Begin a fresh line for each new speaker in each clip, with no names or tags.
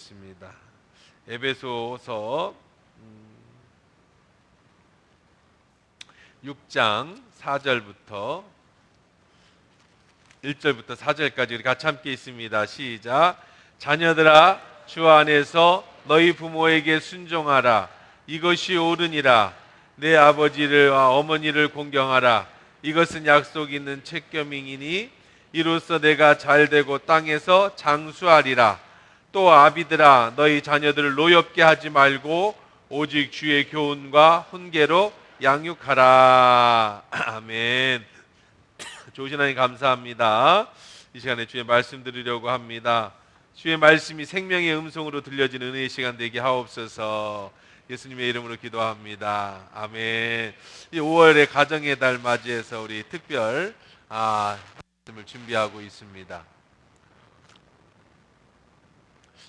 있습니다. 에베소서 6장 4절부터 1절부터 4절까지 우리 같이 함께 있습니다. 시작. 자녀들아, 주 안에서 너희 부모에게 순종하라. 이것이 옳으니라. 내 아버지와 어머니를 공경하라. 이것은 약속 있는 책겸이니 이로써 내가 잘되고 땅에서 장수하리라. 또 아비들아, 너희 자녀들을 노엽게 하지 말고 오직 주의 교훈과 훈계로 양육하라. 아멘. 좋으신 하나님 감사합니다. 이 시간에 주의 말씀 들으려고 합니다. 주의 말씀이 생명의 음성으로 들려지는 은혜의 시간 되게 하옵소서. 예수님의 이름으로 기도합니다. 아멘. 이 5월의 가정의 달 맞이해서 우리 특별 말씀을 준비하고 있습니다.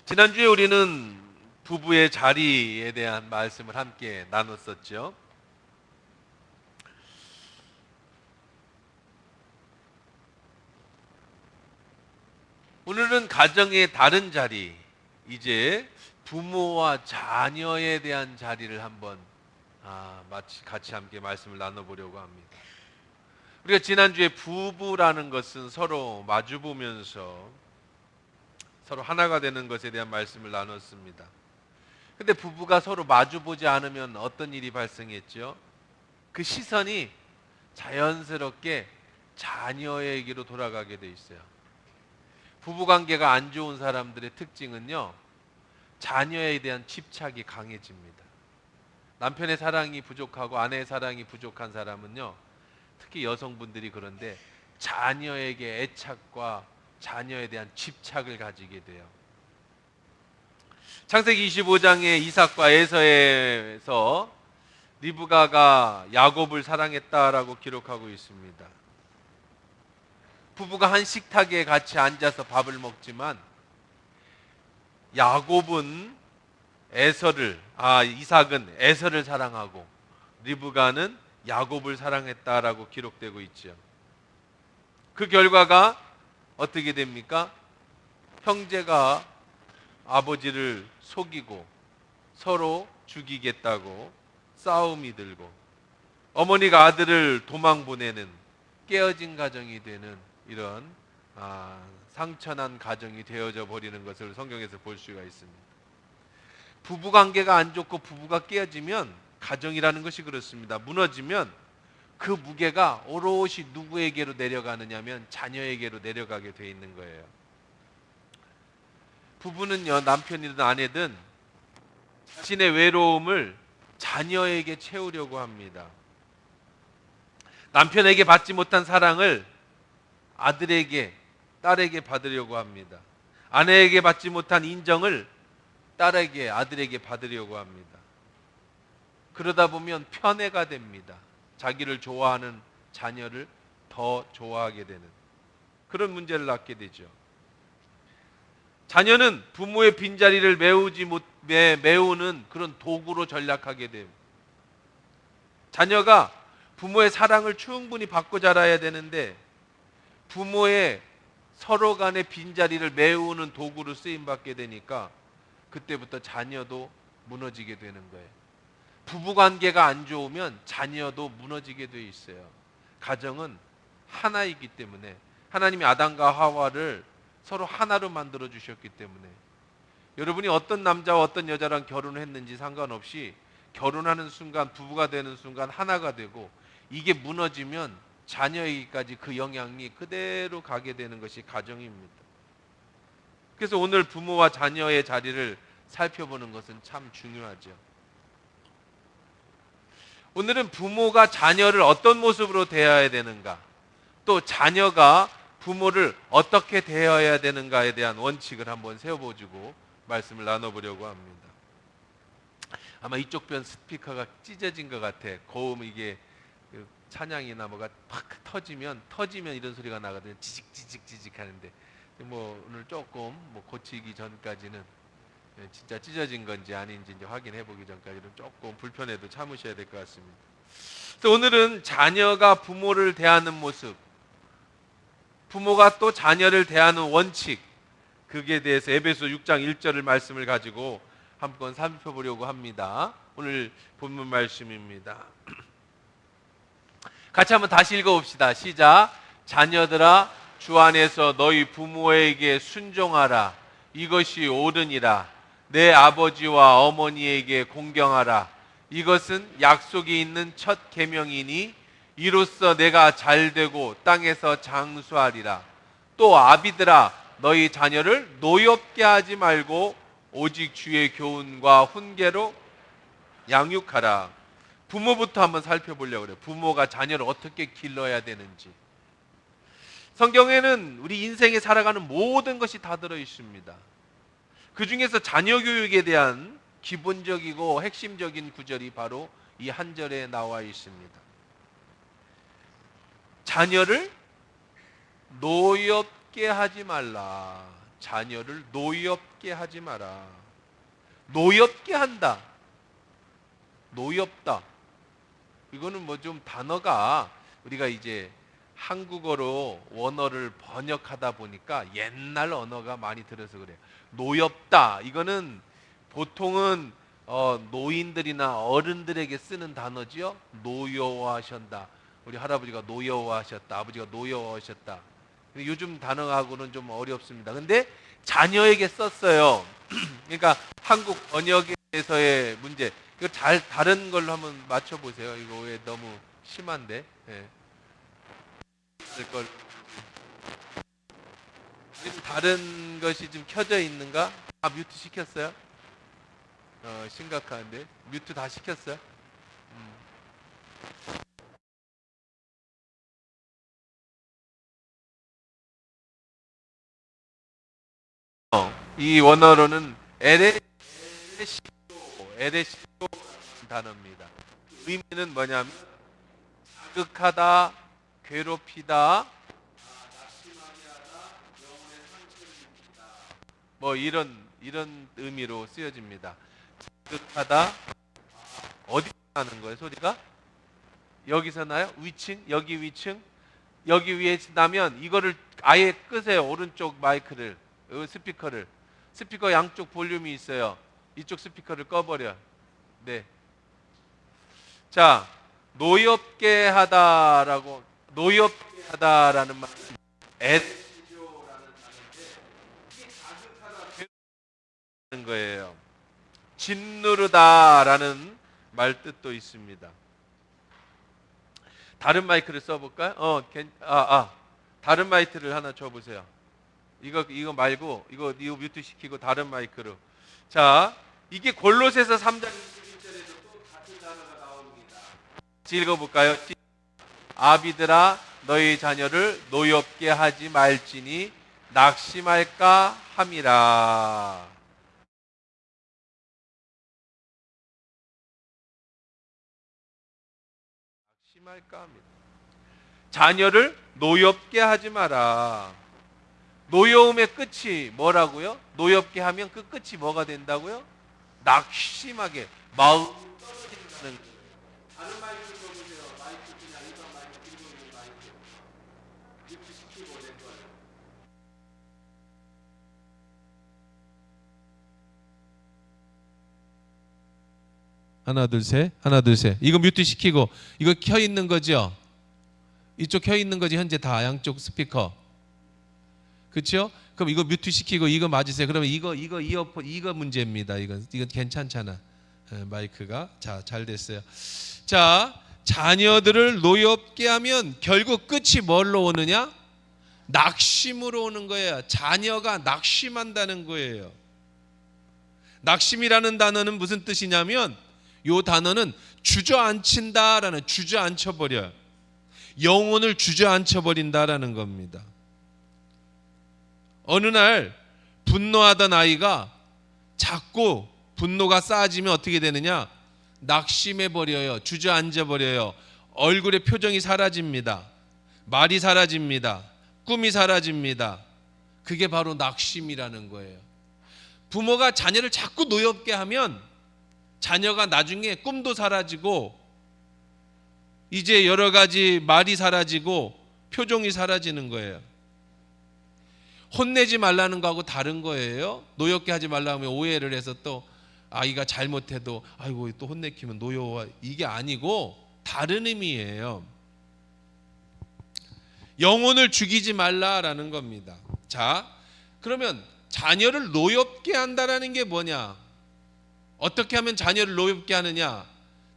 지난주에 우리는 부부의 자리에 대한 말씀을 함께 나눴었죠. 오늘은 가정의 다른 자리, 이제 부모와 자녀에 대한 자리를 한번 같이 함께 말씀을 나눠보려고 합니다. 우리가 지난주에 부부라는 것은 서로 마주보면서 서로 하나가 되는 것에 대한 말씀을 나눴습니다. 근데 부부가 서로 마주보지 않으면 어떤 일이 발생했죠? 그 시선이 자연스럽게 자녀에게로 돌아가게 돼 있어요. 부부관계가 안 좋은 사람들의 특징은요, 자녀에 대한 집착이 강해집니다. 남편의 사랑이 부족하고 아내의 사랑이 부족한 사람은요, 특히 여성분들이 그런데 자녀에게 애착과 자녀에 대한 집착을 가지게 돼요. 창세기 25장의 이삭과 에서에서 리브가가 야곱을 사랑했다라고 기록하고 있습니다. 부부가 한 식탁에 같이 앉아서 밥을 먹지만 이삭은 에서를 사랑하고 리브가는 야곱을 사랑했다라고 기록되고 있죠. 그 결과가 어떻게 됩니까? 형제가 아버지를 속이고 서로 죽이겠다고 싸움이 들고 어머니가 아들을 도망 보내는 깨어진 가정이 되는 이런 상처난 가정이 되어져 버리는 것을 성경에서 볼 수가 있습니다. 부부관계가 안 좋고 부부가 깨어지면, 가정이라는 것이 그렇습니다. 무너지면 그 무게가 오롯이 누구에게로 내려가느냐면 자녀에게로 내려가게 돼 있는 거예요. 부부는요, 남편이든 아내든 자신의 외로움을 자녀에게 채우려고 합니다. 남편에게 받지 못한 사랑을 아들에게, 딸에게 받으려고 합니다. 아내에게 받지 못한 인정을 딸에게, 아들에게 받으려고 합니다. 그러다 보면 편애가 됩니다. 자기를 좋아하는 자녀를 더 좋아하게 되는 그런 문제를 낳게 되죠. 자녀는 부모의 빈자리를 메우는 그런 도구로 전락하게 됩니다. 자녀가 부모의 사랑을 충분히 받고 자라야 되는데 부모의 서로 간의 빈자리를 메우는 도구로 쓰임받게 되니까 그때부터 자녀도 무너지게 되는 거예요. 부부관계가 안 좋으면 자녀도 무너지게 돼 있어요. 가정은 하나이기 때문에, 하나님이 아담과 하와를 서로 하나로 만들어 주셨기 때문에, 여러분이 어떤 남자와 어떤 여자랑 결혼을 했는지 상관없이 결혼하는 순간, 부부가 되는 순간 하나가 되고, 이게 무너지면 자녀에게까지 그 영향이 그대로 가게 되는 것이 가정입니다. 그래서 오늘 부모와 자녀의 자리를 살펴보는 것은 참 중요하죠. 오늘은 부모가 자녀를 어떤 모습으로 대해야 되는가, 또 자녀가 부모를 어떻게 대해야 되는가에 대한 원칙을 한번 세워보고 말씀을 나눠보려고 합니다. 아마 이쪽 편 스피커가 찢어진 것 같아. 고음, 이게 찬양이나 뭐가 팍 터지면 이런 소리가 나거든요. 지직 하는데 오늘 조금 고치기 전까지는 진짜 찢어진 건지 아닌지 이제 확인해 보기 전까지는 조금 불편해도 참으셔야 될 것 같습니다. 그래서 오늘은 자녀가 부모를 대하는 모습, 부모가 또 자녀를 대하는 원칙, 그게 대해서 에베소 6장 1절을 말씀을 가지고 한번 살펴보려고 합니다. 오늘 본문 말씀입니다. 같이 한번 다시 읽어봅시다. 시작. 자녀들아 주 안에서 너희 부모에게 순종하라. 이것이 옳으니라. 내 아버지와 어머니에게 공경하라. 이것은 약속이 있는 첫 계명이니 이로써 내가 잘되고 땅에서 장수하리라. 또 아비들아 너희 자녀를 노엽게 하지 말고 오직 주의 교훈과 훈계로 양육하라. 부모부터 한번 살펴보려고 그래요. 부모가 자녀를 어떻게 길러야 되는지. 성경에는 우리 인생에 살아가는 모든 것이 다 들어 있습니다. 그 중에서 자녀 교육에 대한 기본적이고 핵심적인 구절이 바로 이 한 절에 나와 있습니다. 자녀를 노엽게 하지 말라. 자녀를 노엽게 하지 마라. 노엽게 한다. 노엽다. 이거는 뭐 좀 단어가 우리가 이제 한국어로 원어를 번역하다 보니까 옛날 언어가 많이 들어서 그래요. 노엽다. 이거는 보통은 노인들이나 어른들에게 쓰는 단어지요. 노여워하셨다. 우리 할아버지가 노여워하셨다. 아버지가 노여워하셨다. 요즘 단어하고는 좀 어렵습니다. 근데 자녀에게 썼어요. 그러니까 한국 번역에서의 문제. 이거 잘 다른 걸로 한번 맞춰보세요. 이거 왜 너무 심한데? 예. 걸. 지금 다른 것이 좀 켜져 있는가? 뮤트 시켰어요? 심각한데 뮤트 다 시켰어요? 이 원어로는 에레시오 단어입니다. 의미는 뭐냐면 자극하다, 괴롭히다, 뭐 이런 의미로 쓰여집니다. 자극하다. 어디 나는 거예요? 소리가? 여기서 나요? 위층? 여기 위층? 여기 위에 나면 이거를 아예 끄세요. 오른쪽 마이크를, 스피커를. 스피커 양쪽 볼륨이 있어요. 이쪽 스피커를 꺼버려. 네. 자, 노엽게 하다라고, 노엽게 하다라는 말, 에레시오라는 단어인데 이게 자극하다, 괴롭히는 거예요. 짓누르다라는 말 뜻도 있습니다. 다른 마이크를 써볼까요? 다른 마이크를 하나 줘보세요. 이거 말고 이거 뮤트 시키고 다른 마이크로. 자, 이게 골로새서 3장 21절에도 또 같은 단어가 나옵니다. 읽어볼까요? 아비들아 너희 자녀를 노엽게 하지 말지니 낙심할까 함이라. 낙심할까 합니다. 자녀를 노엽게 하지 마라. 노여움의 끝이 뭐라고요? 노엽게 하면 그 끝이 뭐가 된다고요? 낙심하게 마음 떨어진다는 거예요. 다른 마이크 써보세요. 마이크 그냥 일반 마이크 들고 있는 마이크 뮤트 시키고 된 거예요. 하나 둘 셋, 하나 둘 셋. 이거 뮤트 시키고 이거 켜 있는 거죠? 이쪽 켜 있는 거지 현재 다 양쪽 스피커. 그렇죠? 그럼 이거 뮤트 시키고 이거 맞으세요. 그러면 이거 이어폰 이거 문제입니다. 이건 괜찮잖아. 마이크가 잘 됐어요. 자, 자녀들을 노엽게 하면 결국 끝이 뭘로 오느냐? 낙심으로 오는 거예요. 자녀가 낙심한다는 거예요. 낙심이라는 단어는 무슨 뜻이냐면 이 단어는 주저앉힌다라는, 주저앉혀 버려요. 영혼을 주저앉혀 버린다라는 겁니다. 어느 날 분노하던 아이가 자꾸 분노가 쌓아지면 어떻게 되느냐? 낙심해 버려요. 주저앉아 버려요. 얼굴의 표정이 사라집니다. 말이 사라집니다. 꿈이 사라집니다. 그게 바로 낙심이라는 거예요. 부모가 자녀를 자꾸 노엽게 하면 자녀가 나중에 꿈도 사라지고 이제 여러 가지 말이 사라지고 표정이 사라지는 거예요.
혼내지 말라는 거하고 다른 거예요. 노엽게 하지 말라 하면 오해를 해서 또 아이가 잘못해도 아이고 또 혼내키면 노여워, 이게 아니고 다른 의미예요. 영혼을 죽이지 말라라는 겁니다. 자, 그러면 자녀를 노엽게 한다라는 게 뭐냐? 어떻게 하면 자녀를 노엽게 하느냐?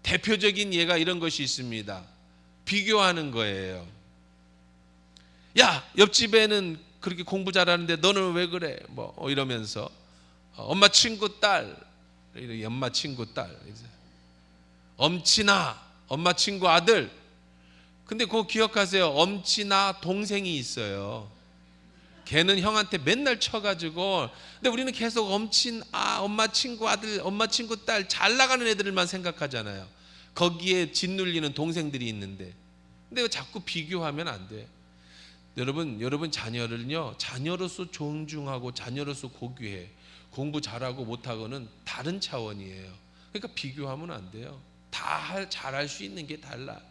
대표적인 예가 이런 것이 있습니다. 비교하는 거예요. 야, 옆집에는 그렇게 공부 잘하는데 너는 왜 그래? 뭐 이러면서 엄마 친구 딸, 엄마 친구 딸, 엄친아, 엄마 친구 아들. 근데 그거 기억하세요. 엄친아 동생이 있어요. 걔는 형한테 맨날 쳐가지고, 근데 우리는 계속 엄마 친구 아들, 엄마 친구 딸, 잘 나가는 애들만 생각하잖아요. 거기에 짓눌리는 동생들이 있는데, 근데 자꾸 비교하면 안 돼. 여러분 자녀를요, 자녀로서 존중하고 자녀로서 고귀해. 공부 잘하고 못하고는 다른 차원이에요. 그러니까 비교하면 안 돼요. 다 잘할 수 있는 게 달라.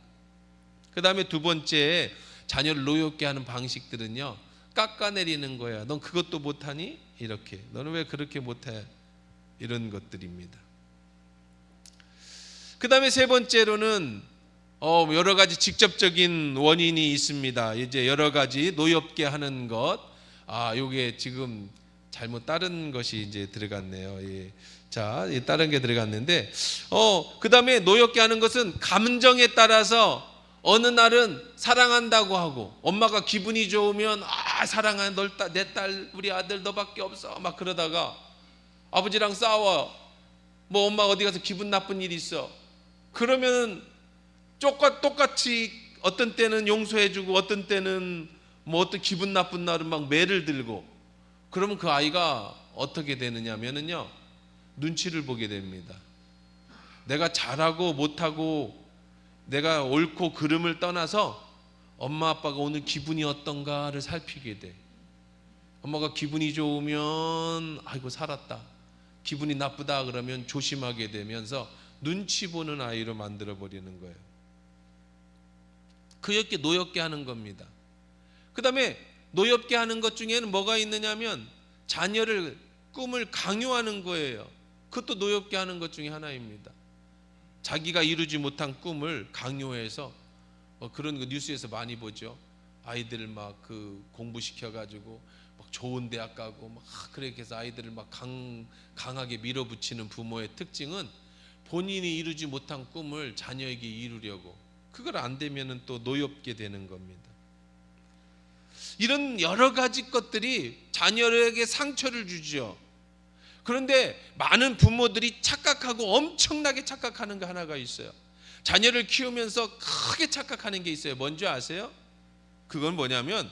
그 다음에 두 번째, 자녀를 노엽게 하는 방식들은요, 깎아내리는 거야. 넌 그것도 못하니? 이렇게. 너는 왜 그렇게 못해? 이런 것들입니다. 그 다음에 세 번째로는 여러 가지 직접적인 원인이 있습니다. 이제 여러 가지 노엽게 하는 것. 요게 지금 잘못 다른 것이 이제 들어갔네요. 예. 자, 다른 게 들어갔는데, 그 다음에 노엽게 하는 것은 감정에 따라서 어느 날은 사랑한다고 하고, 엄마가 기분이 좋으면 사랑해, 내 딸, 우리 아들 너밖에 없어, 막 그러다가 아버지랑 싸워. 뭐 엄마 어디 가서 기분 나쁜 일 있어. 그러면 똑같이 어떤 때는 용서해주고 어떤 때는 뭐 어떤 기분 나쁜 날은 막 매를 들고, 그러면 그 아이가 어떻게 되느냐면은요, 눈치를 보게 됩니다. 내가 잘하고 못하고, 내가 옳고 그름을 떠나서 엄마 아빠가 오늘 기분이 어떤가를 살피게 돼. 엄마가 기분이 좋으면 아이고 살았다, 기분이 나쁘다 그러면 조심하게 되면서 눈치 보는 아이로 만들어 버리는 거예요. 그렇게 노엽게 하는 겁니다. 그 다음에 노엽게 하는 것 중에는 뭐가 있느냐면 자녀를 꿈을 강요하는 거예요. 그것도 노엽게 하는 것 중에 하나입니다. 자기가 이루지 못한 꿈을 강요해서, 그런 거 뉴스에서 많이 보죠. 아이들을 막 공부시켜 가지고 막 좋은 대학 가고 막 그렇게 해서 아이들을 막 강하게 밀어붙이는 부모의 특징은 본인이 이루지 못한 꿈을 자녀에게 이루려고, 그걸 안 되면은 또 노엽게 되는 겁니다. 이런 여러 가지 것들이 자녀에게 상처를 주죠. 그런데 많은 부모들이 착각하고 엄청나게 착각하는 거 하나가 있어요. 자녀를 키우면서 크게 착각하는 게 있어요. 뭔지 아세요? 그건 뭐냐면,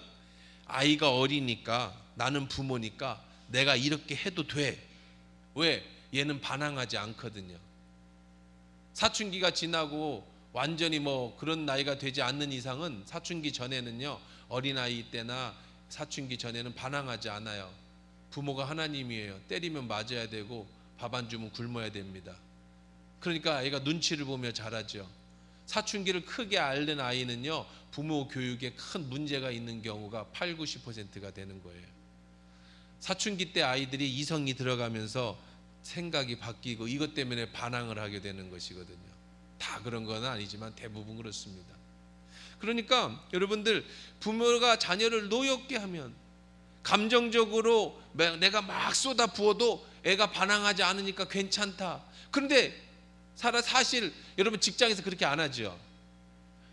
아이가 어리니까, 나는 부모니까 내가 이렇게 해도 돼. 왜? 얘는 반항하지 않거든요. 사춘기가 지나고 완전히 뭐 그런 나이가 되지 않는 이상은, 사춘기 전에는요, 어린아이 때나 사춘기 전에는 반항하지 않아요. 부모가 하나님이에요. 때리면 맞아야 되고 밥 안 주면 굶어야 됩니다. 그러니까 아이가 눈치를 보며 자라죠. 사춘기를 크게 앓는 아이는요, 부모 교육에 큰 문제가 있는 경우가 8, 90%가 되는 거예요. 사춘기 때 아이들이 이성이 들어가면서 생각이 바뀌고 이것 때문에 반항을 하게 되는 것이거든요. 다 그런 건 아니지만 대부분 그렇습니다. 그러니까 여러분들, 부모가 자녀를 노엽게 하면 감정적으로 내가 막 쏟아 부어도 애가 반항하지 않으니까 괜찮다. 그런데 사실 여러분 직장에서 그렇게 안 하죠.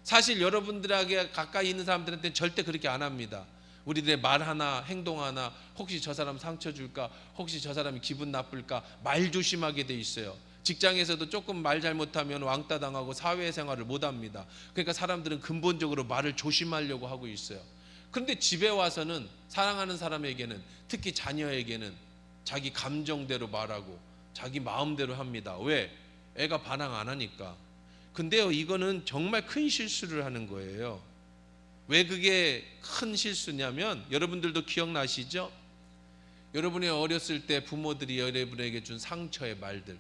사실 여러분들에게 가까이 있는 사람들한테는 절대 그렇게 안 합니다. 우리들의 말 하나, 행동 하나, 혹시 저 사람 상처 줄까, 혹시 저 사람이 기분 나쁠까, 말 조심하게 돼 있어요. 직장에서도 조금 말 잘못하면 왕따 당하고 사회생활을 못합니다. 그러니까 사람들은 근본적으로 말을 조심하려고 하고 있어요. 그런데 집에 와서는 사랑하는 사람에게는, 특히 자녀에게는 자기 감정대로 말하고 자기 마음대로 합니다. 왜? 애가 반항 안 하니까. 근데요, 이거는 정말 큰 실수를 하는 거예요. 왜 그게 큰 실수냐면, 여러분들도 기억나시죠? 여러분이 어렸을 때 부모들이 여러분에게 준 상처의 말들,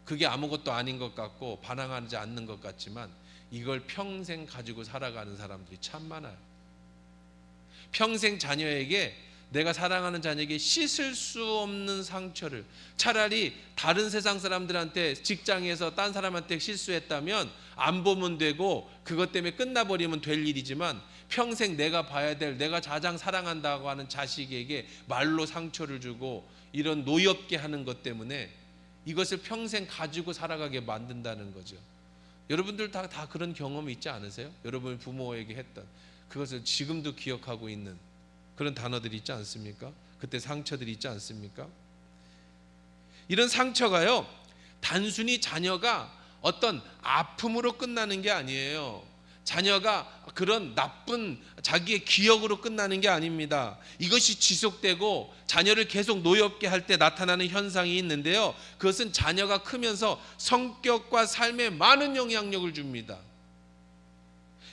그게 아무것도 아닌 것 같고 반항하지 않는 것 같지만 이걸 평생 가지고 살아가는 사람들이 참 많아요. 평생 자녀에게, 내가 사랑하는 자녀에게 씻을 수 없는 상처를, 차라리 다른 세상 사람들한테, 직장에서 딴 사람한테 실수했다면 안 보면 되고 그것 때문에 끝나버리면 될 일이지만, 평생 내가 봐야 될, 내가 가장 사랑한다고 하는 자식에게 말로 상처를 주고 이런 노엽게 하는 것 때문에 이것을 평생 가지고 살아가게 만든다는 거죠. 여러분들 다 그런 경험이 있지 않으세요? 여러분 부모에게 했던 그것을 지금도 기억하고 있는 그런 단어들이 있지 않습니까? 그때 상처들이 있지 않습니까? 이런 상처가요, 단순히 자녀가 어떤 아픔으로 끝나는 게 아니에요. 자녀가 그런 나쁜 자기의 기억으로 끝나는 게 아닙니다. 이것이 지속되고 자녀를 계속 노엽게 할 때 나타나는 현상이 있는데요, 그것은 자녀가 크면서 성격과 삶에 많은 영향력을 줍니다.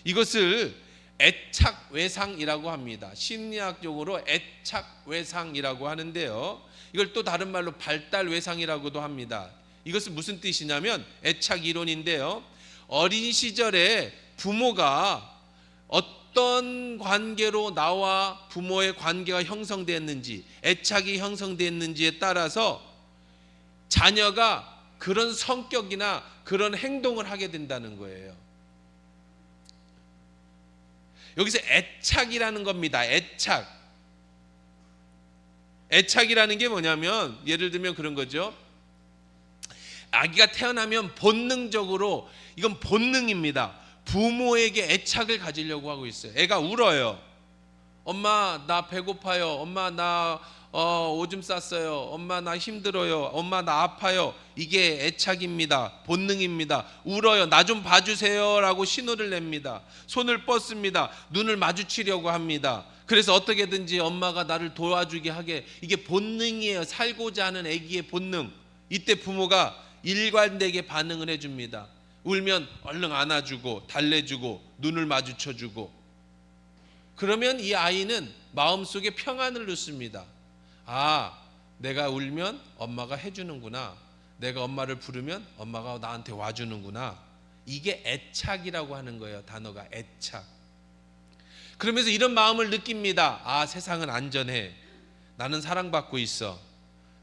이것을 애착 외상이라고 합니다. 심리학적으로 애착 외상이라고 하는데요, 이걸 또 다른 말로 발달 외상이라고도 합니다. 이것은 무슨 뜻이냐면 애착 이론인데요, 어린 시절에 부모가 어떤 관계로 나와 부모의 관계가 형성됐는지, 애착이 형성됐는지에 따라서 자녀가 그런 성격이나 그런 행동을 하게 된다는 거예요. 여기서 애착이라는 겁니다. 애착이라는 게 뭐냐면, 예를 들면 그런 거죠. 아기가 태어나면 본능적으로, 이건 본능입니다, 부모에게 애착을 가지려고 하고 있어요. 애가 울어요. 엄마 나 배고파요. 엄마 나 오줌 쌌어요. 엄마 나 힘들어요. 엄마 나 아파요. 이게 애착입니다. 본능입니다. 울어요. 나 좀 봐주세요 라고 신호를 냅니다. 손을 뻗습니다. 눈을 마주치려고 합니다. 그래서 어떻게든지 엄마가 나를 도와주게 하게, 이게 본능이에요. 살고자 하는 아기의 본능. 이때 부모가 일관되게 반응을 해줍니다. 울면 얼른 안아주고 달래주고 눈을 마주쳐주고, 그러면 이 아이는 마음속에 평안을 누습니다. 아, 내가 울면 엄마가 해주는구나. 내가 엄마를 부르면 엄마가 나한테 와주는구나. 이게 애착이라고 하는 거예요. 단어가 애착. 그러면서 이런 마음을 느낍니다. 아, 세상은 안전해. 나는 사랑받고 있어.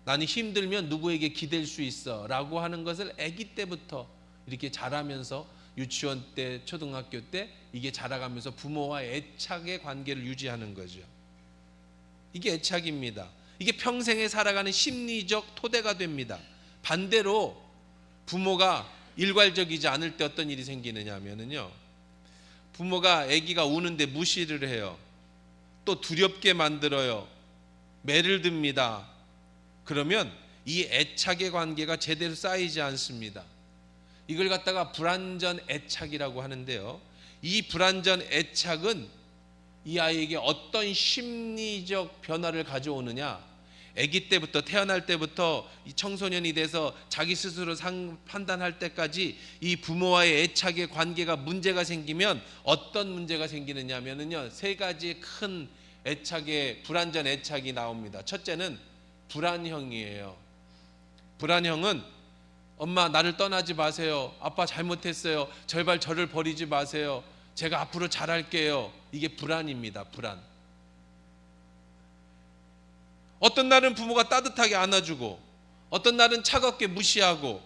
나는 힘들면 누구에게 기댈 수 있어 라고 하는 것을 아기 때부터 이렇게 자라면서, 유치원 때, 초등학교 때 이게 자라가면서 부모와의 애착의 관계를 유지하는 거죠. 이게 애착입니다. 이게 평생에 살아가는 심리적 토대가 됩니다. 반대로 부모가 일괄적이지 않을 때 어떤 일이 생기느냐 하면요, 부모가 아기가 우는데 무시를 해요. 또 두렵게 만들어요. 매를 듭니다. 그러면 이 애착의 관계가 제대로 쌓이지 않습니다. 이걸 갖다가 불완전 애착이라고 하는데요, 이 불완전 애착은 이 아이에게 어떤 심리적 변화를 가져오느냐, 아기 때부터, 태어날 때부터 이 청소년이 돼서 자기 스스로 판단할 때까지 이 부모와의 애착의 관계가 문제가 생기면 어떤 문제가 생기느냐 하면요, 세 가지 큰 애착의 불완전 애착이 나옵니다. 첫째는 불안형이에요. 불안형은 엄마 나를 떠나지 마세요. 아빠 잘못했어요. 제발 저를 버리지 마세요. 제가 앞으로 잘할게요. 이게 불안입니다. 불안. 어떤 날은 부모가 따뜻하게 안아주고 어떤 날은 차갑게 무시하고,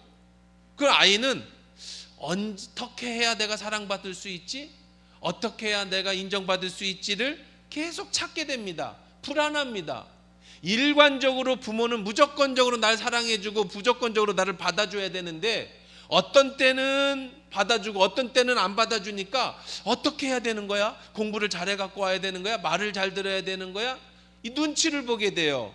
그 아이는 어떻게 해야 내가 사랑받을 수 있지? 어떻게 해야 내가 인정받을 수 있지를 계속 찾게 됩니다. 불안합니다. 일관적으로 부모는 무조건적으로 날 사랑해주고 무조건적으로 나를 받아줘야 되는데, 어떤 때는 받아주고 어떤 때는 안 받아주니까 어떻게 해야 되는 거야? 공부를 잘해 갖고 와야 되는 거야? 말을 잘 들어야 되는 거야? 이 눈치를 보게 돼요.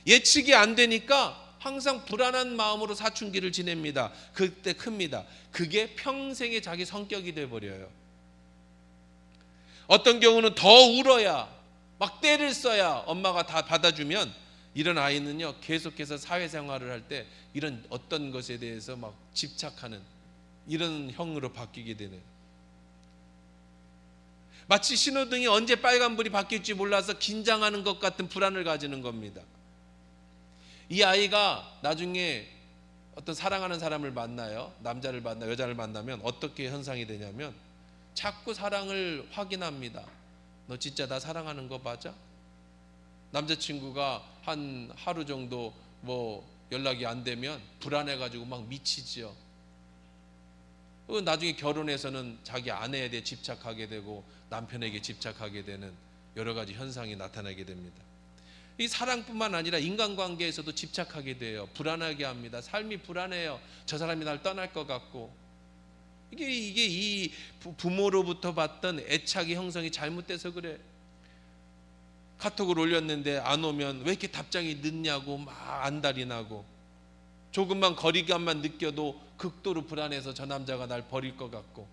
예측이 안 되니까 항상 불안한 마음으로 사춘기를 지냅니다. 그때 큽니다. 그게 평생의 자기 성격이 돼버려요. 어떤 경우는 더 울어야, 막 때를 써야 엄마가 다 받아주면, 이런 아이는요 계속해서 사회생활을 할 때 이런 어떤 것에 대해서 막 집착하는 이런 형으로 바뀌게 되네요. 마치 신호등이 언제 빨간불이 바뀔지 몰라서 긴장하는 것 같은 불안을 가지는 겁니다. 이 아이가 나중에 어떤 사랑하는 사람을 만나요. 남자를 여자를 만나면 어떻게 현상이 되냐면 자꾸 사랑을 확인합니다. 너 진짜 나 사랑하는 거 맞아? 남자친구가 한 하루 정도 뭐 연락이 안 되면 불안해가지고 막 미치지요. 나중에 결혼해서는 자기 아내에 대해 집착하게 되고 남편에게 집착하게 되는 여러 가지 현상이 나타나게 됩니다. 이 사랑뿐만 아니라 인간관계에서도 집착하게 돼요. 불안하게 합니다. 삶이 불안해요. 저 사람이 날 떠날 것 같고. 이게 이 부모로부터 받던 애착의 형성이 잘못돼서 그래. 카톡을 올렸는데 안 오면 왜 이렇게 답장이 늦냐고 막 안달이 나고, 조금만 거리감만 느껴도 극도로 불안해서 저 남자가 날 버릴 것 같고,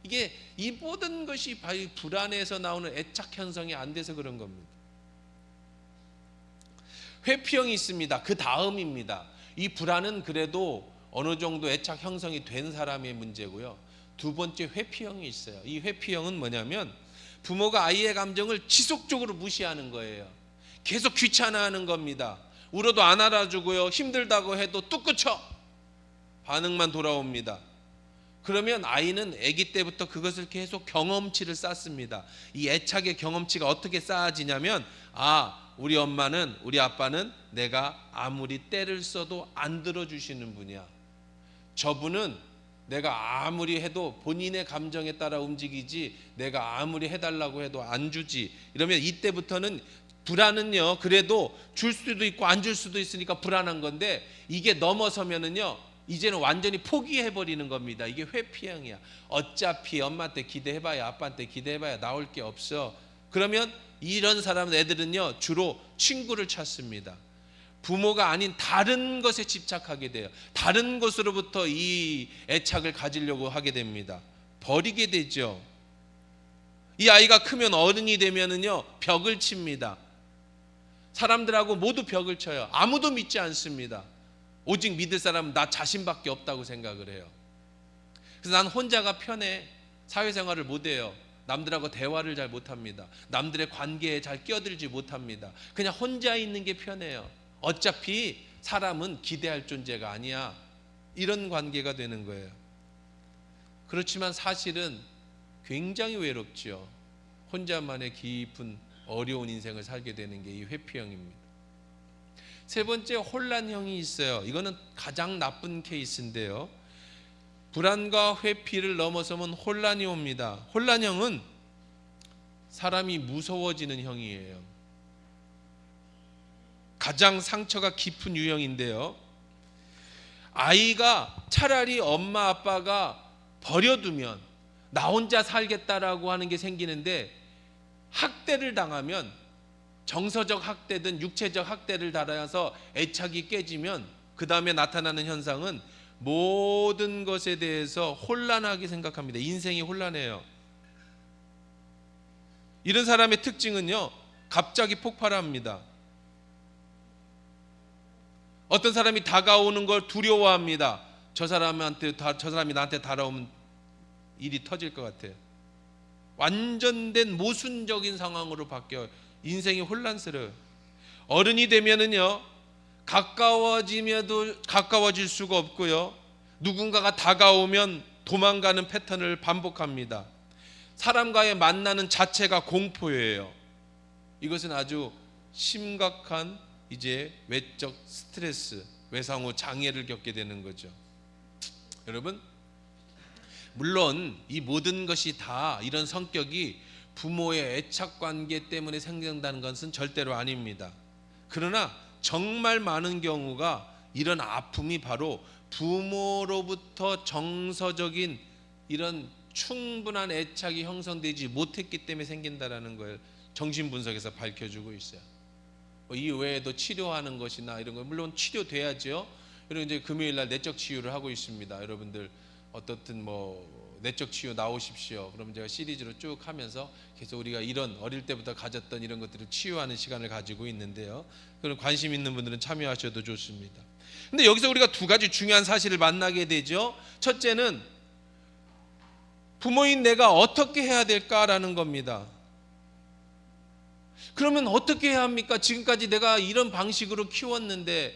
이게 이 모든 것이 불안해서 나오는 애착 형성이 안 돼서 그런 겁니다. 회피형이 있습니다. 그 다음입니다. 이 불안은 그래도 어느 정도 애착 형성이 된 사람의 문제고요. 두 번째 회피형이 있어요. 이 회피형은 뭐냐면 부모가 아이의 감정을 지속적으로 무시하는 거예요. 계속 귀찮아하는 겁니다. 울어도 안 알아주고요. 힘들다고 해도 뚝 그쳐 반응만 돌아옵니다. 그러면 아이는 아기 때부터 그것을 계속 경험치를 쌓습니다. 이 애착의 경험치가 어떻게 쌓아지냐면, 우리 엄마는, 우리 아빠는 내가 아무리 때를 써도 안 들어주시는 분이야. 저분은 내가 아무리 해도 본인의 감정에 따라 움직이지 내가 아무리 해달라고 해도 안 주지. 이러면 이때부터는 불안은요, 그래도 줄 수도 있고 안 줄 수도 있으니까 불안한 건데, 이게 넘어서면은요 이제는 완전히 포기해버리는 겁니다. 이게 회피형이야. 어차피 엄마한테 기대해봐야, 아빠한테 기대해봐야 나올 게 없어. 그러면 이런 사람 애들은요 주로 친구를 찾습니다. 부모가 아닌 다른 것에 집착하게 돼요. 다른 것으로부터 이 애착을 가지려고 하게 됩니다. 버리게 되죠. 이 아이가 크면 어른이 되면은요 벽을 칩니다. 사람들하고 모두 벽을 쳐요. 아무도 믿지 않습니다. 오직 믿을 사람은 나 자신밖에 없다고 생각을 해요. 그래서 난 혼자가 편해. 사회생활을 못해요. 남들하고 대화를 잘 못합니다. 남들의 관계에 잘 끼어들지 못합니다. 그냥 혼자 있는 게 편해요. 어차피 사람은 기대할 존재가 아니야. 이런 관계가 되는 거예요. 그렇지만 사실은 굉장히 외롭죠. 혼자만의 깊은 어려운 인생을 살게 되는 게 이 회피형입니다. 세 번째, 혼란형이 있어요. 이거는 가장 나쁜 케이스인데요. 불안과 회피를 넘어서면 혼란이 옵니다. 혼란형은 사람이 무서워지는 형이에요. 가장 상처가 깊은 유형인데요. 아이가 차라리 엄마 아빠가 버려두면 나 혼자 살겠다라고 하는 게 생기는데, 학대를 당하면, 정서적 학대든 육체적 학대를 당해서 애착이 깨지면 그 다음에 나타나는 현상은 모든 것에 대해서 혼란하게 생각합니다. 인생이 혼란해요. 이런 사람의 특징은요, 갑자기 폭발합니다. 어떤 사람이 다가오는 걸 두려워합니다. 저 사람이 나한테 다가오면 일이 터질 것 같아요. 완전된 모순적인 상황으로 바뀌어요. 인생이 혼란스러워요. 어른이 되면은요, 가까워질 수가 없고요. 누군가가 다가오면 도망가는 패턴을 반복합니다. 사람과의 만나는 자체가 공포예요. 이것은 아주 심각한 이제 외적 스트레스, 외상후 장애를 겪게 되는 거죠. 여러분, 물론 이 모든 것이 다, 이런 성격이 부모의 애착관계 때문에 생긴다는 것은 절대로 아닙니다. 그러나 정말 많은 경우가 이런 아픔이 바로 부모로부터 정서적인 이런 충분한 애착이 형성되지 못했기 때문에 생긴다라는 걸 정신분석에서 밝혀주고 있어요. 이 외에도 치료하는 것이나 이런 거 물론 치료돼야죠. 여러분, 이제 금요일 날 내적 치유를 하고 있습니다. 여러분들 어떻든 내적 치유 나오십시오. 그럼 제가 시리즈로 쭉 하면서 계속 우리가 이런 어릴 때부터 가졌던 이런 것들을 치유하는 시간을 가지고 있는데요. 그럼 관심 있는 분들은 참여하셔도 좋습니다. 근데 여기서 우리가 두 가지 중요한 사실을 만나게 되죠. 첫째는 부모인 내가 어떻게 해야 될까라는 겁니다. 그러면 어떻게 해야 합니까? 지금까지 내가 이런 방식으로 키웠는데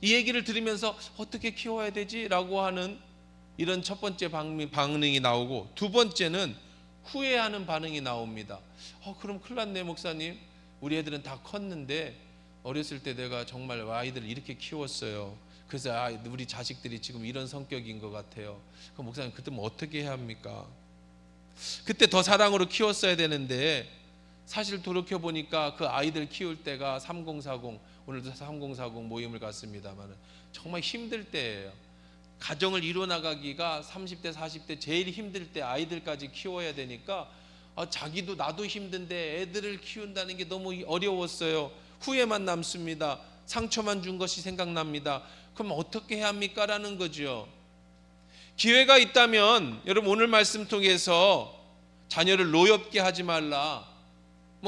이 얘기를 들으면서 어떻게 키워야 되지? 라고 하는 이런 첫 번째 반응이 나오고, 두 번째는 후회하는 반응이 나옵니다. 그럼 큰일 났네 목사님. 우리 애들은 다 컸는데 어렸을 때 내가 정말 아이들을 이렇게 키웠어요. 그래서 우리 자식들이 지금 이런 성격인 것 같아요. 그럼 목사님 그때면 어떻게 해야 합니까? 그때 더 사랑으로 키웠어야 되는데 사실 돌이켜보니까 그 아이들 키울 때가 3040, 오늘도 3040 모임을 갔습니다만 정말 힘들 때예요. 가정을 이뤄나가기가 30대 40대 제일 힘들 때 아이들까지 키워야 되니까 자기도 나도 힘든데 애들을 키운다는 게 너무 어려웠어요. 후회만 남습니다. 상처만 준 것이 생각납니다. 그럼 어떻게 해야 합니까? 라는 거죠. 기회가 있다면 여러분 오늘 말씀 통해서 자녀를 노엽게 하지 말라,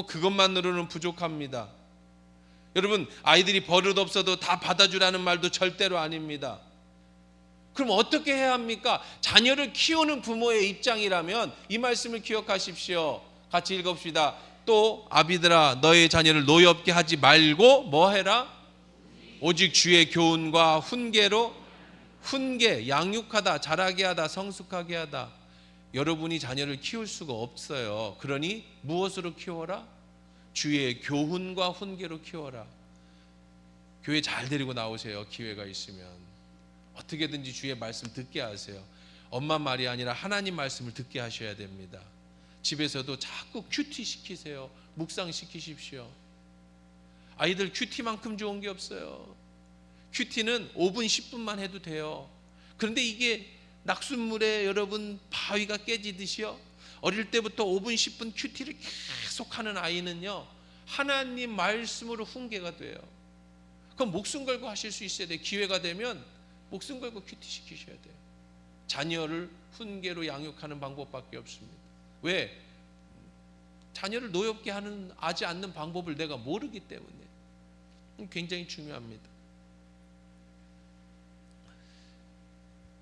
그것만으로는 부족합니다. 여러분 아이들이 버릇 없어도 다 받아주라는 말도 절대로 아닙니다. 그럼 어떻게 해야 합니까? 자녀를 키우는 부모의 입장이라면 이 말씀을 기억하십시오. 같이 읽읍시다. 또 아비들아 너의 자녀를 노엽게 하지 말고 뭐 해라? 오직 주의 교훈과 훈계로, 훈계, 양육하다, 자라게 하다, 성숙하게 하다. 여러분이 자녀를 키울 수가 없어요. 그러니 무엇으로 키워라? 주의 교훈과 훈계로 키워라. 교회 잘 데리고 나오세요. 기회가 있으면 어떻게든지 주의 말씀 듣게 하세요. 엄마 말이 아니라 하나님 말씀을 듣게 하셔야 됩니다. 집에서도 자꾸 큐티 시키세요. 묵상 시키십시오. 아이들 큐티만큼 좋은 게 없어요. 큐티는 5분 10분만 해도 돼요. 그런데 이게 낙숫물에 여러분 바위가 깨지듯이요, 어릴 때부터 5분 10분 큐티를 계속하는 아이는요 하나님 말씀으로 훈계가 돼요. 그럼 목숨 걸고 하실 수 있어야 돼요. 기회가 되면 목숨 걸고 큐티 시키셔야 돼요. 자녀를 훈계로 양육하는 방법밖에 없습니다. 왜? 자녀를 노엽게 하지 않는 방법을 내가 모르기 때문에. 굉장히 중요합니다.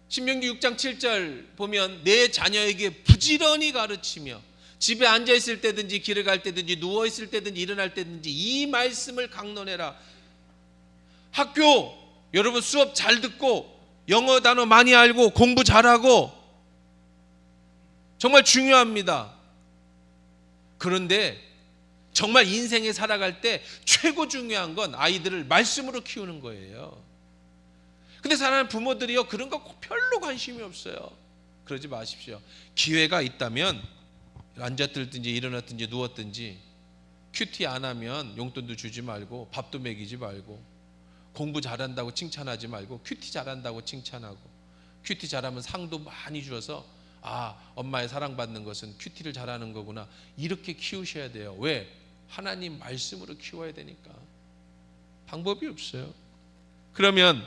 신명기 6장 7절 보면 내 자녀에게 부지런히 가르치며 집에 앉아 있을 때든지 길을 갈 때든지 누워 있을 때든지 일어날 때든지 이 말씀을 강론해라. 학교 여러분 수업 잘 듣고 영어 단어 많이 알고 공부 잘하고 정말 중요합니다. 그런데 정말 인생에 살아갈 때 최고 중요한 건 아이들을 말씀으로 키우는 거예요. 근데 사랑하는 부모들이요 그런 거 별로 관심이 없어요. 그러지 마십시오. 기회가 있다면 앉았든지 일어났든지 누웠든지 큐티 안 하면 용돈도 주지 말고 밥도 먹이지 말고 공부 잘한다고 칭찬하지 말고 큐티 잘한다고 칭찬하고 큐티 잘하면 상도 많이 주어서 엄마의 사랑받는 것은 큐티를 잘하는 거구나 이렇게 키우셔야 돼요. 왜? 하나님 말씀으로 키워야 되니까. 방법이 없어요. 그러면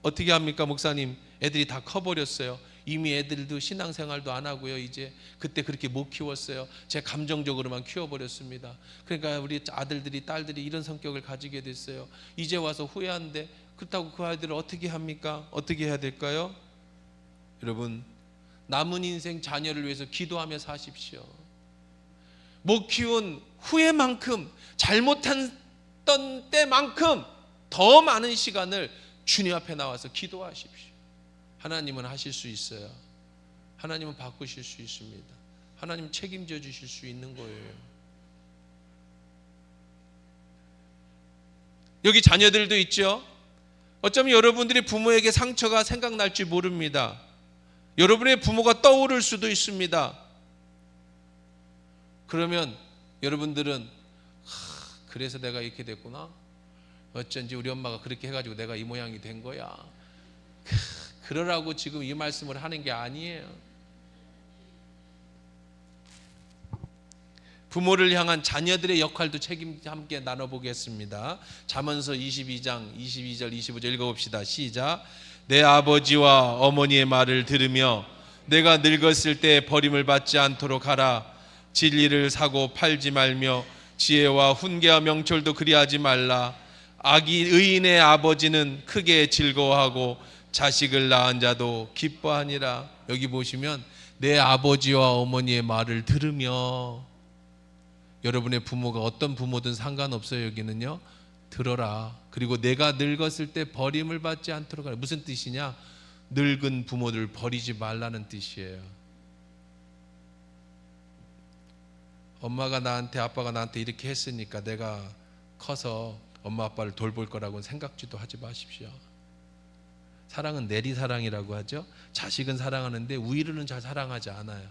어떻게 합니까 목사님? 애들이 다 커버렸어요. 이미 애들도 신앙생활도 안 하고요. 이제 그때 그렇게 못 키웠어요. 제가 감정적으로만 키워버렸습니다. 그러니까 우리 아들들이 딸들이 이런 성격을 가지게 됐어요. 이제 와서 후회하는데 그렇다고 그 아이들을 어떻게 합니까? 어떻게 해야 될까요? 여러분 남은 인생 자녀를 위해서 기도하며 사십시오. 못 키운 후회만큼 잘못했던 때만큼 더 많은 시간을 주님 앞에 나와서 기도하십시오. 하나님은 하실 수 있어요. 하나님은 바꾸실 수 있습니다. 하나님 책임져 주실 수 있는 거예요. 여기 자녀들도 있죠. 어쩌면 여러분들이 부모에게 상처가 생각날지 모릅니다. 여러분의 부모가 떠오를 수도 있습니다. 그러면 여러분들은 그래서 내가 이렇게 됐구나. 어쩐지 우리 엄마가 그렇게 해가지고 내가 이 모양이 된 거야. 그러라고 지금 이 말씀을 하는 게 아니에요. 부모를 향한 자녀들의 역할도 책임 함께 나눠보겠습니다. 잠언서 22장 22절 25절 읽어봅시다. 시작. 내 아버지와 어머니의 말을 들으며 내가 늙었을 때 버림을 받지 않도록 하라. 진리를 사고 팔지 말며 지혜와 훈계와 명철도 그리하지 말라. 의인의 아버지는 크게 즐거워하고 자식을 낳은 자도 기뻐하니라. 여기 보시면 내 아버지와 어머니의 말을 들으며, 여러분의 부모가 어떤 부모든 상관없어요. 여기는요 들어라. 그리고 내가 늙었을 때 버림을 받지 않도록 하라. 무슨 뜻이냐? 늙은 부모들 버리지 말라는 뜻이에요. 엄마가 나한테 아빠가 나한테 이렇게 했으니까 내가 커서 엄마 아빠를 돌볼 거라고는 생각지도 하지 마십시오. 사랑은 내리사랑이라고 하죠. 자식은 사랑하는데 우위를 잘 사랑하지 않아요.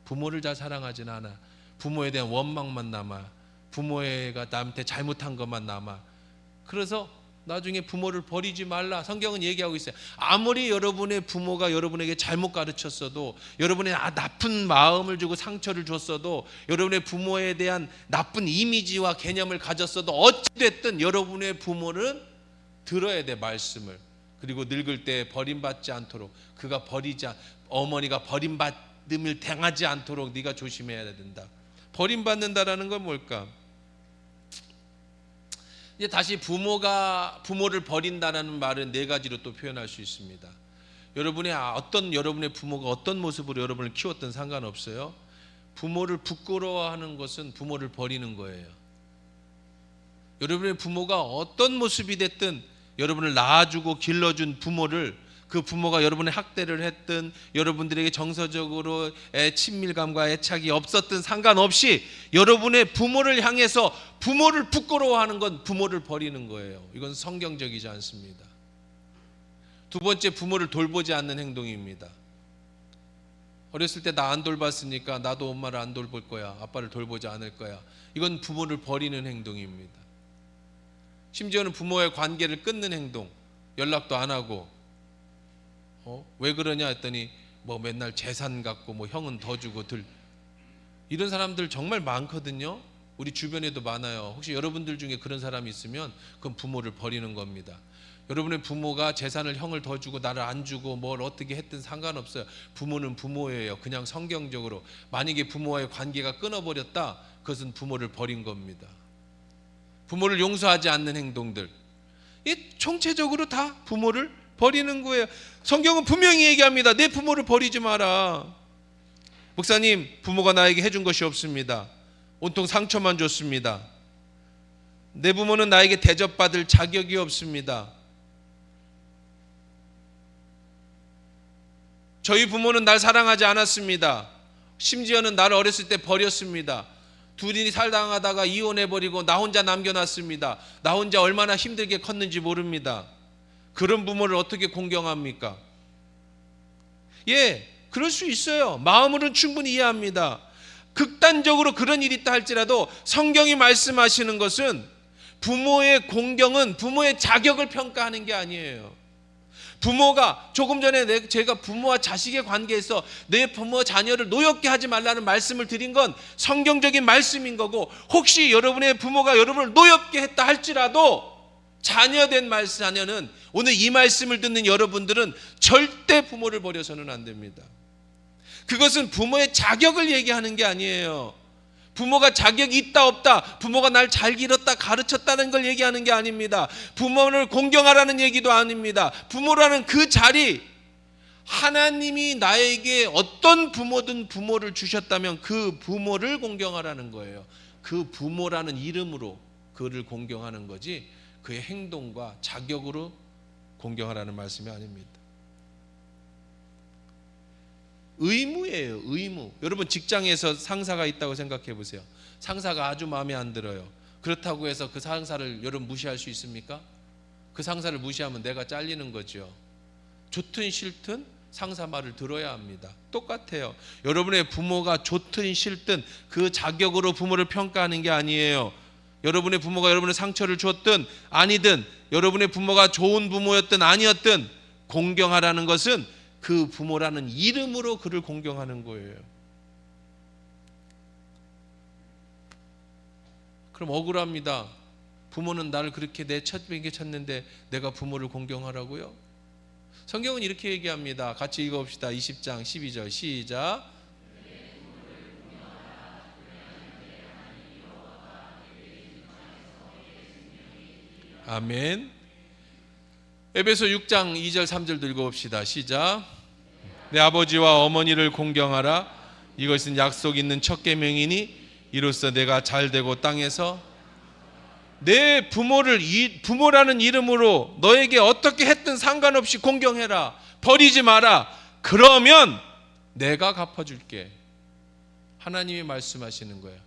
부모를 잘 사랑하지는 않아. 부모에 대한 원망만 남아. 부모가 나한테 잘못한 것만 남아. 그래서 나중에 부모를 버리지 말라. 성경은 얘기하고 있어요. 아무리 여러분의 부모가 여러분에게 잘못 가르쳤어도, 여러분의 나쁜 마음을 주고 상처를 줬어도, 여러분의 부모에 대한 나쁜 이미지와 개념을 가졌어도 어찌됐든 여러분의 부모는 들어야 돼, 말씀을. 그리고 늙을 때 버림받지 않도록, 어머니가 버림받음을 당하지 않도록 네가 조심해야 된다. 버림받는다라는 건 뭘까? 이제 다시 부모를 버린다는 말은 네 가지로 또 표현할 수 있습니다. 여러분의 부모가 어떤 모습으로 여러분을 키웠든 상관없어요. 부모를 부끄러워하는 것은 부모를 버리는 거예요. 여러분의 부모가 어떤 모습이 됐든 여러분을 낳아주고 길러준 부모를, 그 부모가 여러분의 학대를 했든 여러분들에게 정서적으로 친밀감과 애착이 없었든 상관없이 여러분의 부모를 향해서 부모를 부끄러워하는 건 부모를 버리는 거예요. 이건 성경적이지 않습니다. 두 번째, 부모를 돌보지 않는 행동입니다. 어렸을 때 나 안 돌봤으니까 나도 엄마를 안 돌볼 거야, 아빠를 돌보지 않을 거야. 이건 부모를 버리는 행동입니다. 심지어는 부모의 관계를 끊는 행동, 연락도 안 하고, 왜 그러냐 했더니 맨날 재산 갖고 형은 더 주고 이런 사람들 정말 많거든요. 우리 주변에도 많아요. 혹시 여러분들 중에 그런 사람이 있으면 그건 부모를 버리는 겁니다. 여러분의 부모가 재산을 형을 더 주고 나를 안 주고 뭘 어떻게 했든 상관없어요. 부모는 부모예요. 그냥 성경적으로 만약에 부모와의 관계가 끊어버렸다, 그것은 부모를 버린 겁니다. 부모를 용서하지 않는 행동들, 이 총체적으로 다 부모를 버리는 거예요. 성경은 분명히 얘기합니다. 내 부모를 버리지 마라. 목사님, 부모가 나에게 해준 것이 없습니다. 온통 상처만 줬습니다. 내 부모는 나에게 대접받을 자격이 없습니다. 저희 부모는 날 사랑하지 않았습니다. 심지어는 나를 어렸을 때 버렸습니다. 둘이 살다가다가 이혼해버리고 나 혼자 남겨놨습니다. 나 혼자 얼마나 힘들게 컸는지 모릅니다. 그런 부모를 어떻게 공경합니까? 예, 그럴 수 있어요. 마음으로는 충분히 이해합니다. 극단적으로 그런 일이 있다 할지라도 성경이 말씀하시는 것은 부모의 공경은 부모의 자격을 평가하는 게 아니에요. 부모가 조금 전에 제가 부모와 자식의 관계에서 내 부모 자녀를 노엽게 하지 말라는 말씀을 드린 건 성경적인 말씀인 거고, 혹시 여러분의 부모가 여러분을 노엽게 했다 할지라도 자녀된 자녀는, 오늘 이 말씀을 듣는 여러분들은 절대 부모를 버려서는 안 됩니다. 그것은 부모의 자격을 얘기하는 게 아니에요. 부모가 자격이 있다 없다, 부모가 날 잘 기렀다 가르쳤다는 걸 얘기하는 게 아닙니다. 부모를 공경하라는 얘기도 아닙니다. 부모라는 그 자리, 하나님이 나에게 어떤 부모든 부모를 주셨다면 그 부모를 공경하라는 거예요. 그 부모라는 이름으로 그를 공경하는 거지, 그의 행동과 자격으로 공경하라는 말씀이 아닙니다. 의무예요, 의무. 여러분 직장에서 상사가 있다고 생각해 보세요. 상사가 아주 마음에 안 들어요. 그렇다고 해서 그 상사를 여러분 무시할 수 있습니까? 그 상사를 무시하면 내가 잘리는 거죠. 좋든 싫든 상사 말을 들어야 합니다. 똑같아요. 여러분의 부모가 좋든 싫든 그 자격으로 부모를 평가하는 게 아니에요. 여러분의 부모가 여러분의 상처를 줬든 아니든, 여러분의 부모가 좋은 부모였든 아니었든, 공경하라는 것은 그 부모라는 이름으로 그를 공경하는 거예요. 그럼 억울합니다. 부모는 나를 그렇게 내 첫 쳤는데 내가 부모를 공경하라고요? 성경은 이렇게 얘기합니다. 같이 읽어봅시다. 20장 12절 시작. 아멘. 에베소 6장 2절 3절도 읽어봅시다. 시작. 내 아버지와 어머니를 공경하라. 이것은 약속 있는 첫 계명이니 이로써 내가 잘되고 땅에서 내 부모를 부모라는 이름으로 너에게 어떻게 했든 상관없이 공경해라. 버리지 마라. 그러면 내가 갚아줄게. 하나님이 말씀하시는 거예요.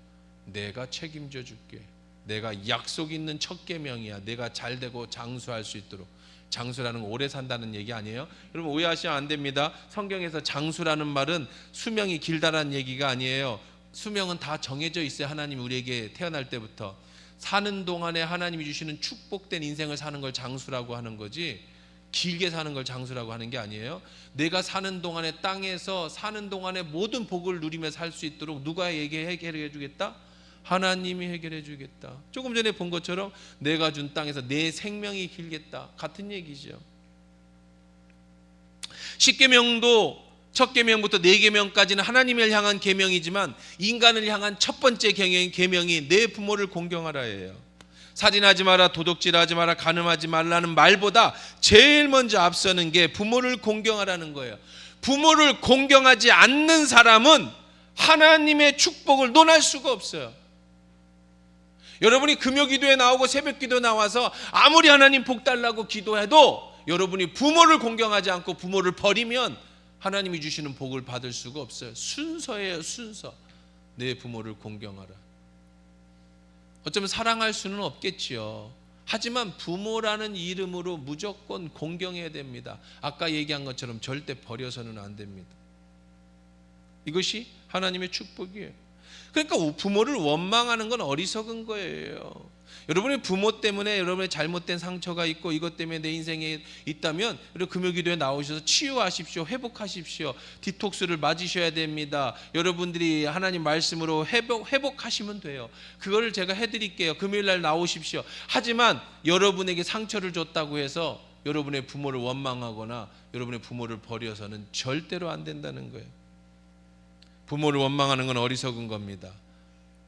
내가 책임져 줄게. 내가 약속 있는 첫 계명이야. 내가 잘 되고 장수할 수 있도록. 장수라는 건 오래 산다는 얘기 아니에요? 여러분 오해하시면 안 됩니다. 성경에서 장수라는 말은 수명이 길다라는 얘기가 아니에요. 수명은 다 정해져 있어요. 하나님이 우리에게 태어날 때부터. 사는 동안에 하나님이 주시는 축복된 인생을 사는 걸 장수라고 하는 거지, 길게 사는 걸 장수라고 하는 게 아니에요. 내가 사는 동안에 땅에서 사는 동안에 모든 복을 누리며 살 수 있도록 누가 해결해 주겠다? 하나님이 해결해 주겠다. 조금 전에 본 것처럼 내가 준 땅에서 내 생명이 길겠다. 같은 얘기죠. 10계명도 첫 계명부터 4계명까지는 하나님을 향한 계명이지만 인간을 향한 첫 번째 계명이 내 부모를 공경하라예요. 살인하지 마라, 도둑질하지 마라, 간음하지 말라는 말보다 제일 먼저 앞서는 게 부모를 공경하라는 거예요. 부모를 공경하지 않는 사람은 하나님의 축복을 논할 수가 없어요. 여러분이 금요기도에 나오고 새벽기도 나와서 아무리 하나님 복 달라고 기도해도 여러분이 부모를 공경하지 않고 부모를 버리면 하나님이 주시는 복을 받을 수가 없어요. 순서예요, 순서. 내 부모를 공경하라. 어쩌면 사랑할 수는 없겠지요. 하지만 부모라는 이름으로 무조건 공경해야 됩니다. 아까 얘기한 것처럼 절대 버려서는 안 됩니다. 이것이 하나님의 축복이에요. 그러니까 부모를 원망하는 건 어리석은 거예요. 여러분의 부모 때문에 여러분의 잘못된 상처가 있고 이것 때문에 내 인생에 있다면 여러분 금요기도에 나오셔서 치유하십시오. 회복하십시오. 디톡스를 맞으셔야 됩니다. 여러분들이 하나님 말씀으로 회복하시면 돼요. 그거를 제가 해드릴게요. 금요일날 나오십시오. 하지만 여러분에게 상처를 줬다고 해서 여러분의 부모를 원망하거나 여러분의 부모를 버려서는 절대로 안 된다는 거예요. 부모를 원망하는 건 어리석은 겁니다.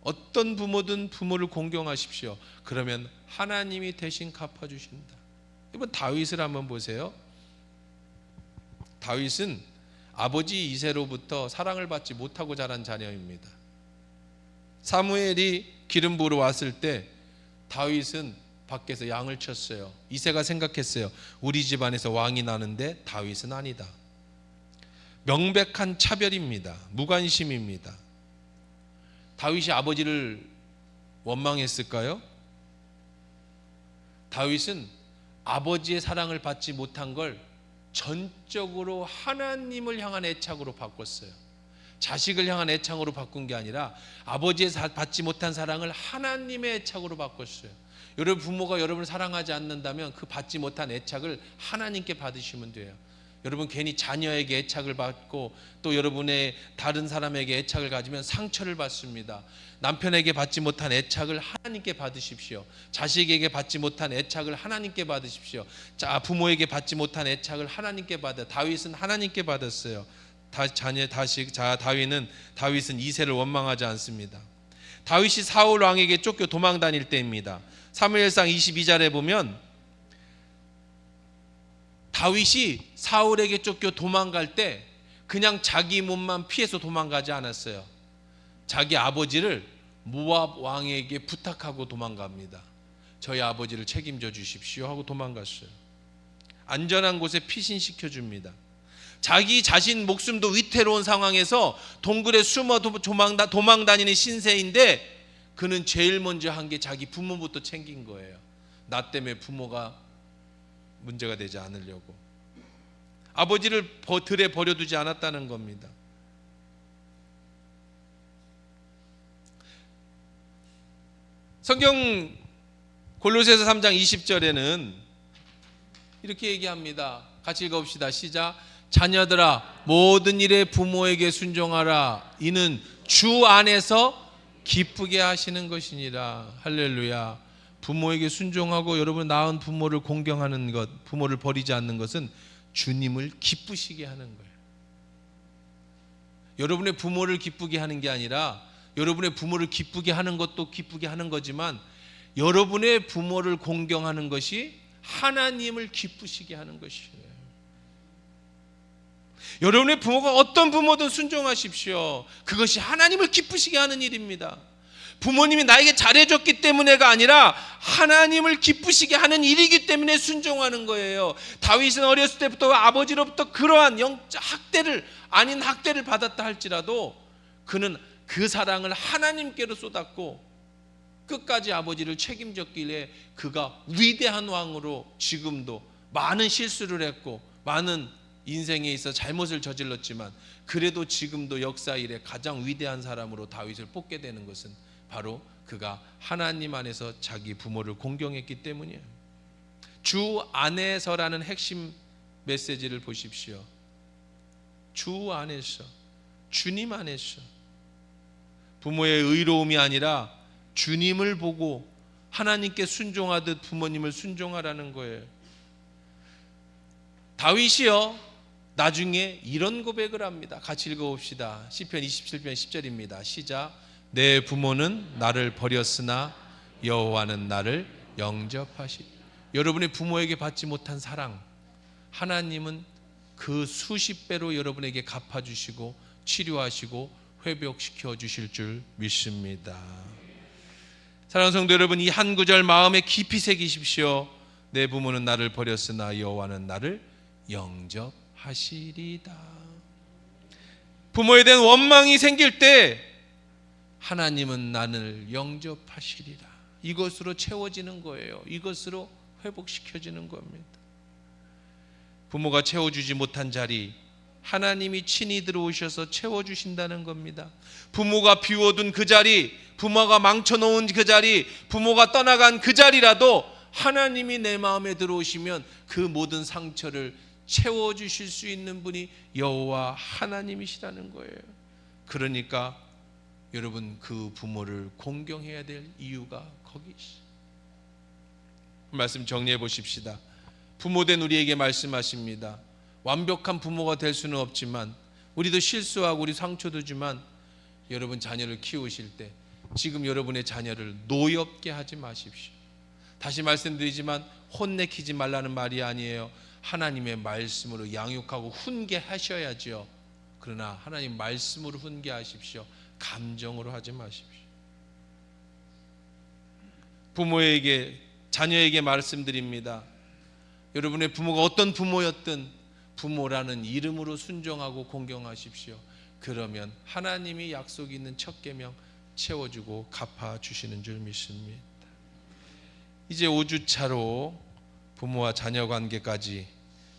어떤 부모든 부모를 공경하십시오. 그러면 하나님이 대신 갚아주신다. 이번 다윗을 한번 보세요. 다윗은 아버지 이새로부터 사랑을 받지 못하고 자란 자녀입니다. 사무엘이 기름 부으러 왔을 때 다윗은 밖에서 양을 쳤어요. 이새가 생각했어요. 우리 집안에서 왕이 나는데 다윗은 아니다. 명백한 차별입니다. 무관심입니다. 다윗이 아버지를 원망했을까요? 다윗은 아버지의 사랑을 받지 못한 걸 전적으로 하나님을 향한 애착으로 바꿨어요. 자식을 향한 애착으로 바꾼 게 아니라 아버지의 받지 못한 사랑을 하나님의 애착으로 바꿨어요. 여러분 부모가 여러분을 사랑하지 않는다면 그 받지 못한 애착을 하나님께 받으시면 돼요. 여러분 괜히 자녀에게 애착을 받고 또 여러분의 다른 사람에게 애착을 가지면 상처를 받습니다. 남편에게 받지 못한 애착을 하나님께 받으십시오. 자식에게 받지 못한 애착을 하나님께 받으십시오. 자, 부모에게 받지 못한 애착을 하나님께 받아. 다윗은 하나님께 받았어요. 다윗은 이새를 원망하지 않습니다. 다윗이 사울 왕에게 쫓겨 도망 다닐 때입니다. 사무엘상 22절에 보면 다윗이 사울에게 쫓겨 도망갈 때 그냥 자기 몸만 피해서 도망가지 않았어요. 자기 아버지를 모압 왕에게 부탁하고 도망갑니다. 저희 아버지를 책임져 주십시오 하고 도망갔어요. 안전한 곳에 피신시켜 줍니다. 자기 자신 목숨도 위태로운 상황에서 동굴에 숨어 도망 다니는 신세인데 그는 제일 먼저 한 게 자기 부모부터 챙긴 거예요. 나 때문에 부모가 문제가 되지 않으려고 아버지를 들에 버려두지 않았다는 겁니다. 성경 골로새서 3장 20절에는 이렇게 얘기합니다. 같이 읽어봅시다. 시작. 자녀들아 모든 일에 부모에게 순종하라. 이는 주 안에서 기쁘게 하시는 것이니라. 할렐루야. 부모에게 순종하고 여러분 낳은 부모를 공경하는 것, 부모를 버리지 않는 것은 주님을 기쁘시게 하는 거예요. 여러분의 부모를 기쁘게 하는 게 아니라 여러분의 부모를 기쁘게 하는 것도 기쁘게 하는 거지만 여러분의 부모를 공경하는 것이 하나님을 기쁘시게 하는 것이에요. 여러분의 부모가 어떤 부모든 순종하십시오. 그것이 하나님을 기쁘시게 하는 일입니다. 부모님이 나에게 잘해줬기 때문에가 아니라 하나님을 기쁘시게 하는 일이기 때문에 순종하는 거예요. 다윗은 어렸을 때부터 아버지로부터 그러한 영적 학대를 받았다 할지라도 그는 그 사랑을 하나님께로 쏟았고 끝까지 아버지를 책임졌길래 그가 위대한 왕으로 지금도 많은 실수를 했고 많은 인생에 있어 잘못을 저질렀지만 그래도 지금도 역사 이래 가장 위대한 사람으로 다윗을 뽑게 되는 것은 바로 그가 하나님 안에서 자기 부모를 공경했기 때문이에요. 주 안에서라는 핵심 메시지를 보십시오. 주 안에서, 주님 안에서. 부모의 의로움이 아니라 주님을 보고 하나님께 순종하듯 부모님을 순종하라는 거예요. 다윗이요 나중에 이런 고백을 합니다. 같이 읽어봅시다. 시편 27편 10절입니다. 시작. 내 부모는 나를 버렸으나 여호와는 나를 영접하시리. 여러분의 부모에게 받지 못한 사랑 하나님은 그 수십 배로 여러분에게 갚아주시고 치료하시고 회복시켜 주실 줄 믿습니다. 사랑하는 성도 여러분, 이 한 구절 마음에 깊이 새기십시오. 내 부모는 나를 버렸으나 여호와는 나를 영접하시리다. 부모에 대한 원망이 생길 때 하나님은 나를 영접하시리라. 이것으로 채워지는 거예요. 이것으로 회복시켜지는 겁니다. 부모가 채워주지 못한 자리 하나님이 친히 들어오셔서 채워주신다는 겁니다. 부모가 비워둔 그 자리, 부모가 망쳐놓은 그 자리, 부모가 떠나간 그 자리라도 하나님이 내 마음에 들어오시면 그 모든 상처를 채워주실 수 있는 분이 여호와 하나님이시라는 거예요. 그러니까 여러분 그 부모를 공경해야 될 이유가 거기 있어요. 말씀 정리해 보십시다. 부모된 우리에게 말씀하십니다. 완벽한 부모가 될 수는 없지만 우리도 실수하고 우리 상처도 주지만 여러분 자녀를 키우실 때 지금 여러분의 자녀를 노엽게 하지 마십시오. 다시 말씀드리지만 혼내키지 말라는 말이 아니에요. 하나님의 말씀으로 양육하고 훈계하셔야죠. 그러나 하나님 말씀으로 훈계하십시오. 감정으로 하지 마십시오. 부모에게 자녀에게 말씀드립니다. 여러분의 부모가 어떤 부모였든 부모라는 이름으로 순종하고 공경하십시오. 그러면 하나님이 약속이 있는 첫 계명 채워주고 갚아주시는 줄 믿습니다. 이제 5주차로 부모와 자녀 관계까지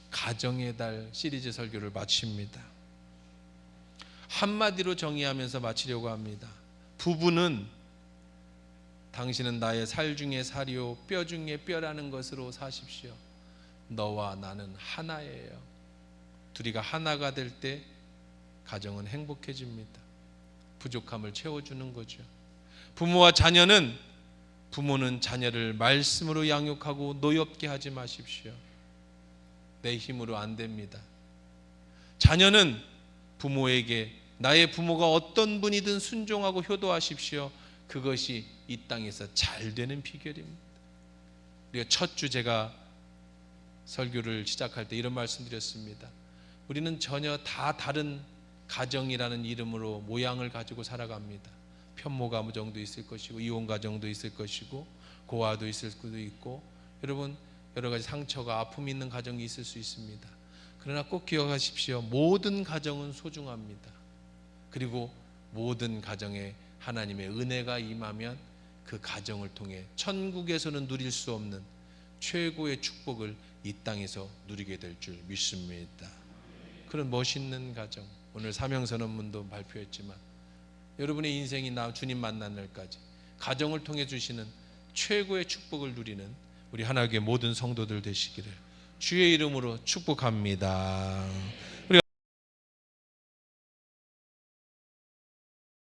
가정의 달 시리즈 설교를 마칩니다. 한마디로 정의하면서 마치려고 합니다. 부부는 당신은 나의 살 중에 살이요 뼈 중에 뼈라는 것으로 사십시오. 너와 나는 하나예요. 둘이가 하나가 될 때 가정은 행복해집니다. 부족함을 채워주는 거죠. 부모와 자녀는 부모는 자녀를 말씀으로 양육하고 노엽게 하지 마십시오. 내 힘으로 안 됩니다. 자녀는 부모에게 나의 부모가 어떤 분이든 순종하고 효도하십시오. 그것이 이 땅에서 잘 되는 비결입니다. 우리가 첫 주 제가 설교를 시작할 때 이런 말씀 드렸습니다. 우리는 전혀 다 다른 가정이라는 이름으로 모양을 가지고 살아갑니다. 편모 가정도 있을 것이고 이혼 가정도 있을 것이고 고아도 있을 수도 있고 여러분 여러 가지 상처가 아픔이 있는 가정이 있을 수 있습니다. 그러나 꼭 기억하십시오. 모든 가정은 소중합니다. 그리고 모든 가정에 하나님의 은혜가 임하면 그 가정을 통해 천국에서는 누릴 수 없는 최고의 축복을 이 땅에서 누리게 될 줄 믿습니다. 그런 멋있는 가정, 오늘 사명선언문도 발표했지만 여러분의 인생이 주님 만난 날까지 가정을 통해 주시는 최고의 축복을 누리는 우리 하나교회 모든 성도들 되시기를 주의 이름으로 축복합니다.